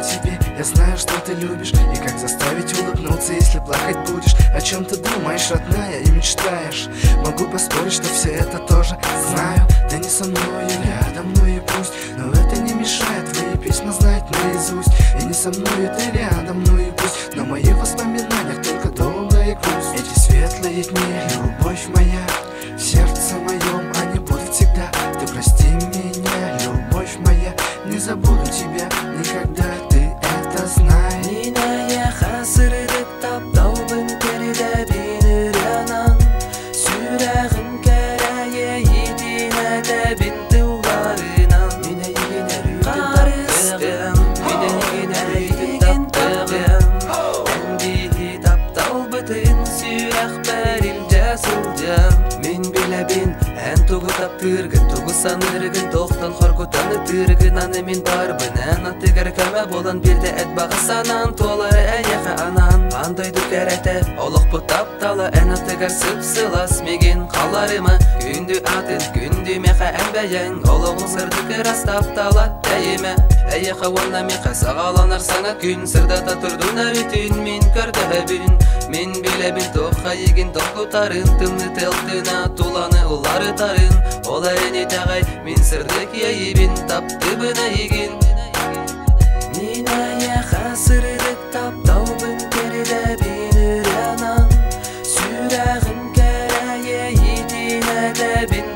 тебе. Я знаю, что ты любишь, и как заставить улыбнуться, если плакать будешь. О чем ты думаешь, родная, и мечтаешь. Могу поспорить, что все это тоже знаю. Ты не со мною рядом, ну и пусть, но это не мешает твои письма знать наизусть. И не со мною ты рядом, ну и пусть, на моих воспоминаниях только долгая грусть. Эти светлые дни, любовь моя, в сердце моем они будут всегда. Ты прости меня, любовь моя, не забуду тебя никогда, ты это знаешь. Миная хасырдык таптаубын керде бинырянан, сүрәгім кәрәе етіне дәбін тылларынан. Қарыстым, үйден таптығым, әнбейі таптаубытын сүрәқ бәріл жасылдым. Мен біләбін, ән туғы таптыргын, туғы саныргын, тоқтан қорқутаны тыргын. Аны мен барбын, ән аттығар кәмә болан берді әт бағысанан, толары әйеқі анан. Андай дүк әрәті, олық бұ тапталы, ән аттығар сып-сылас меген қаларымы. Күнді атын, күнді меқа әнбәйен, олығын сырдық ырас таптала дәйімі. Әйеқі онна меқа сағаланар саңа күн, сырдата тұрдың әрітін мен көрді әбін. Мен біләбін тоққа еген тоққутарын, тымны тәлтіна туланы олары тарын. Ол әне тағай, мен сырдық ейбін, тапты бұна еген. Мен аяқа сырдық таптаубын керді бинырянан, сүрәғім кәрәе етіне дәбін